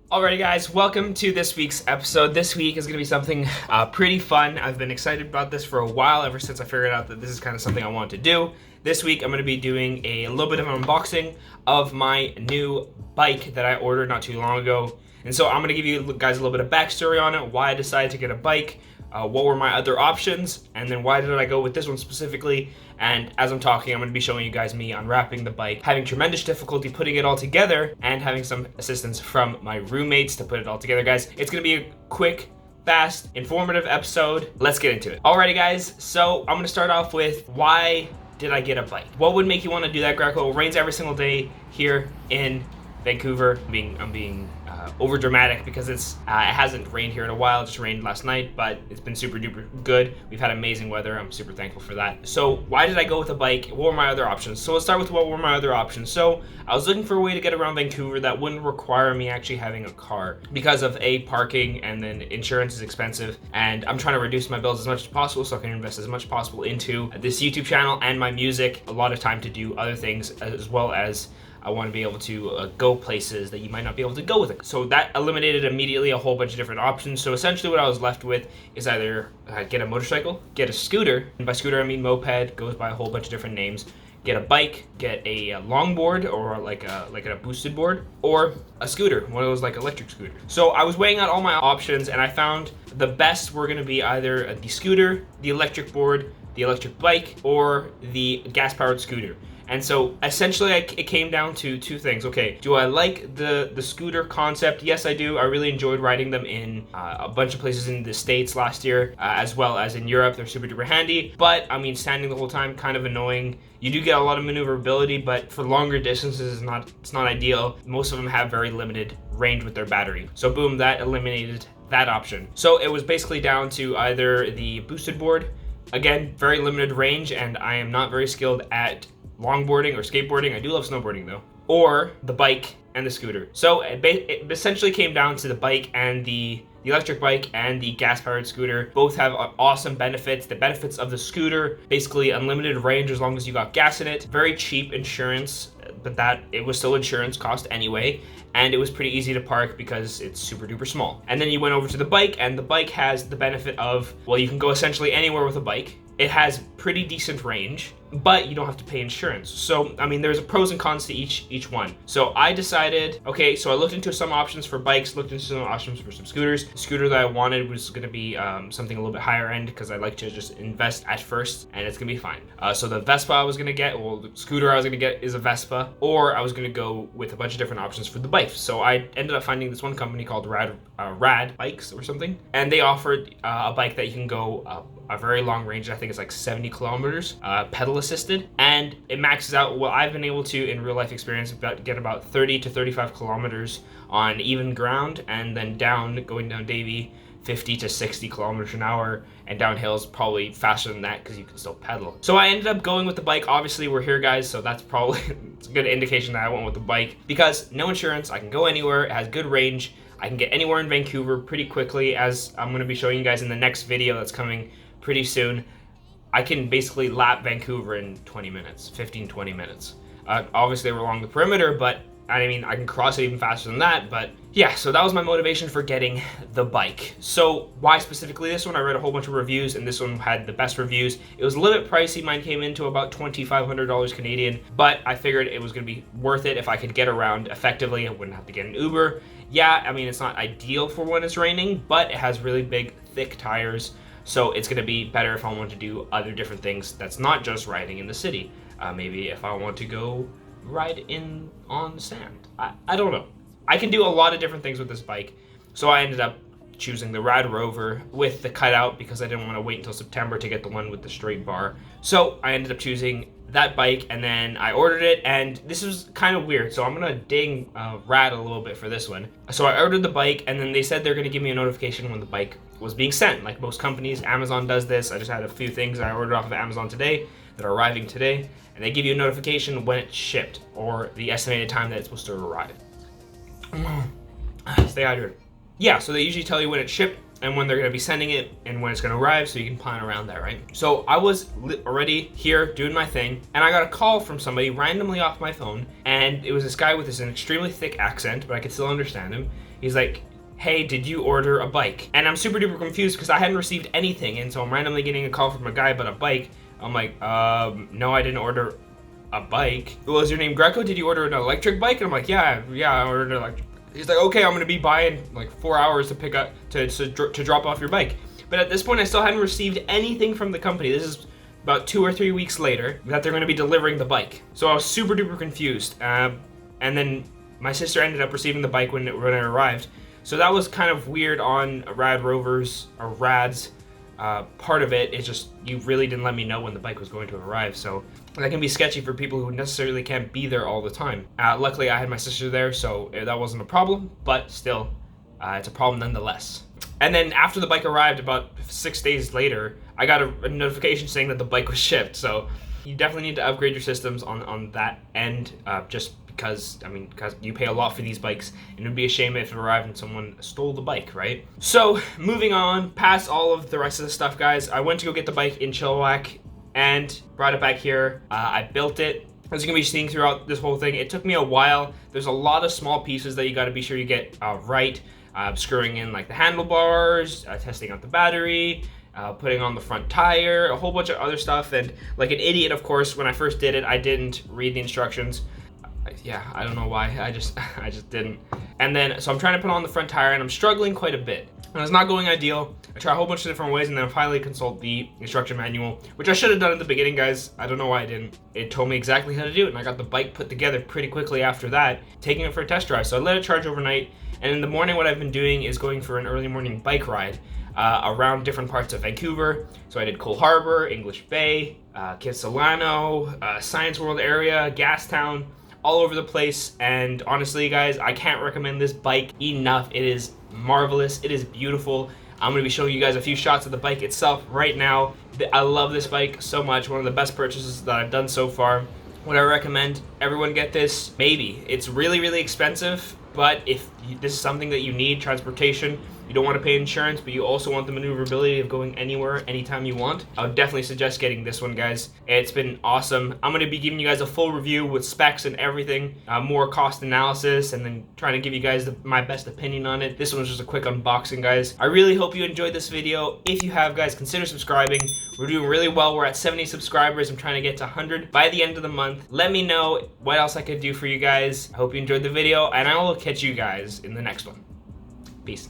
Alrighty guys, welcome to this week's episode. This week is going to be something pretty fun. I've been excited about this for a while, ever since I figured out that this is kind of something I want to do. This week I'm going to be doing a little bit of an unboxing of my new bike that I ordered not too long ago. And so I'm going to give you guys a little bit of backstory on it, why I decided to get a bike, what were my other options, and then why did I go with this one specifically. And as I'm talking, I'm going to be showing you guys me unwrapping the bike, having tremendous difficulty putting it all together, and having some assistance from my roommates to put it all together, guys. It's going to be a quick, fast, informative episode. Let's get into it. Alrighty guys, so I'm going to start off with why did I get a bike? What would make you want to do that, Greco? It rains every single day here in Vancouver. I'm being over dramatic because it hasn't rained here in a while. It just rained last night, but it's been super duper good. We've had amazing weather. I'm super thankful for that. So why did I go with a bike? What were my other options? So let's start with what were my other options. So I was looking for a way to get around Vancouver that wouldn't require me actually having a car because of parking, and then insurance is expensive, and I'm trying to reduce my bills as much as possible so I can invest as much as possible into this YouTube channel and my music. A lot of time to do other things, as well as I want to be able to go places that you might not be able to go with it. So that eliminated immediately a whole bunch of different options. So essentially what I was left with is either get a motorcycle, get a scooter, and by scooter I mean moped, goes by a whole bunch of different names, get a bike, get a longboard or like a boosted board, or a scooter, one of those like electric scooters. So I was weighing out all my options, and I found the best were going to be either the scooter, the electric board, the electric bike, or the gas-powered scooter. And so essentially it came down to two things. Okay, do I like the scooter concept? Yes, I do. I really enjoyed riding them in a bunch of places in the States last year, as well as in Europe. They're super duper handy, but I mean, standing the whole time, kind of annoying. You do get a lot of maneuverability, but for longer distances, it's not ideal. Most of them have very limited range with their battery. So boom, that eliminated that option. So it was basically down to either the boosted board, again, very limited range, and I am not very skilled at longboarding or skateboarding. I do love snowboarding though. Or the bike and the scooter. So it essentially came down to the bike and the electric bike and the gas-powered scooter. Both have awesome benefits. The benefits of the scooter, basically unlimited range as long as you got gas in it. Very cheap insurance, but that it was still insurance cost anyway. And it was pretty easy to park because it's super duper small. And then you went over to the bike, and the bike has the benefit of, well, you can go essentially anywhere with a bike. It has pretty decent range, but you don't have to pay insurance. So, I mean, there's pros and cons to each one. So I decided, okay, so I looked into some options for bikes, looked into some options for some scooters. The scooter that I wanted was gonna be something a little bit higher end because I like to just invest at first, and it's gonna be fine. So the Vespa I was gonna get, well, the scooter I was gonna get is a Vespa, or I was gonna go with a bunch of different options for the bike. So I ended up finding this one company called Rad Bikes or something, and they offered a bike that you can go a very long range. I think it's like 70 kilometers, pedal assisted, and it maxes out. Well, I've been able to, in real life experience, get about 30 to 35 kilometers on even ground, and then going down Davie, 50 to 60 kilometers an hour, and down hills probably faster than that because you can still pedal. So I ended up going with the bike. Obviously we're here, guys, so that's probably it's a good indication that I went with the bike because no insurance, I can go anywhere, it has good range, I can get anywhere in Vancouver pretty quickly, as I'm going to be showing you guys in the next video that's coming pretty soon. I can basically lap Vancouver in 20 minutes, 15-20 minutes. Obviously we're along the perimeter, but I mean, I can cross it even faster than that. But yeah, so that was my motivation for getting the bike. So why specifically this one? I read a whole bunch of reviews, and this one had the best reviews. It was a little bit pricey. Mine came into about $2,500 Canadian, but I figured it was gonna be worth it if I could get around effectively. I wouldn't have to get an Uber. Yeah, I mean, it's not ideal for when it's raining, but it has really big, thick tires. So it's gonna be better if I want to do other different things that's not just riding in the city. Maybe if I want to go ride on the sand. I don't know. I can do a lot of different things with this bike. So I ended up choosing the radrover with the cutout because I didn't want to wait until September to get the one with the straight bar. So I ended up choosing that bike, and then I ordered it, and this was kind of weird, so I'm gonna ding Rad a little bit for this one. So I ordered the bike, and then they said they're gonna give me a notification when the bike was being sent. Like most companies, Amazon does this. I just had a few things I ordered off of Amazon today that are arriving today, and they give you a notification when it's shipped or the estimated time that it's supposed to arrive. Stay hydrated. Yeah, so they usually tell you when it's shipped, and when they're going to be sending it and when it's going to arrive, so you can plan around that, right? So I was already here doing my thing, and I got a call from somebody randomly off my phone, and it was this guy with an extremely thick accent, but I could still understand him. He's like, hey, did you order a bike? And I'm super duper confused because I hadn't received anything, and so I'm randomly getting a call from a guy about a bike. I'm like, no, I didn't order a bike. Well, is your name Greco? Did you order an electric bike? And I'm like, yeah, I ordered an electric. He's like, okay, I'm gonna be by in like 4 hours to pick up, to drop off your bike. But at this point, I still hadn't received anything from the company. This is about 2 or 3 weeks later that they're gonna be delivering the bike. So I was super duper confused. And then my sister ended up receiving the bike when it arrived. So that was kind of weird on radrover's or rad's part of it. It's just you really didn't let me know when the bike was going to arrive, so that can be sketchy for people who necessarily can't be there all the time. Luckily, I had my sister there, so that wasn't a problem, but still, it's a problem nonetheless. And then after the bike arrived, about 6 days later, I got a notification saying that the bike was shipped. So you definitely need to upgrade your systems on that end, just because you pay a lot for these bikes, and it would be a shame if it arrived and someone stole the bike, right? So moving on past all of the rest of the stuff, guys, I went to go get the bike in Chilliwack and brought it back here. I built it. As you can be seeing throughout this whole thing, it took me a while. There's a lot of small pieces that you got to be sure you get right. Screwing in like the handlebars, testing out the battery, putting on the front tire, a whole bunch of other stuff. And like an idiot, of course, when I first did it, I didn't read the instructions. Yeah, I don't know why. I just didn't. And then, so I'm trying to put on the front tire, and I'm struggling quite a bit. And it's not going ideal. I try a whole bunch of different ways, and then I finally consult the instruction manual, which I should have done at the beginning, guys. I don't know why I didn't. It told me exactly how to do it, and I got the bike put together pretty quickly after that, taking it for a test drive. So I let it charge overnight, and in the morning, what I've been doing is going for an early morning bike ride around different parts of Vancouver. So I did Cole Harbor, English Bay, Kitsilano, Science World area, Gastown, all over the place. And honestly, guys, I can't recommend this bike enough. It is marvelous. It is beautiful. I'm going to be showing you guys a few shots of the bike itself right now. I love this bike so much. One of the best purchases that I've done so far. Would I recommend everyone get this? Maybe. It's really, really expensive, but if this is something that you need, transportation, you don't want to pay insurance, but you also want the maneuverability of going anywhere, anytime you want, I would definitely suggest getting this one, guys. It's been awesome. I'm going to be giving you guys a full review with specs and everything, more cost analysis, and then trying to give you guys my best opinion on it. This one was just a quick unboxing, guys. I really hope you enjoyed this video. If you have, guys, consider subscribing. We're doing really well. We're at 70 subscribers. I'm trying to get to 100 by the end of the month. Let me know what else I could do for you guys. I hope you enjoyed the video, and I will catch you guys in the next one. Peace.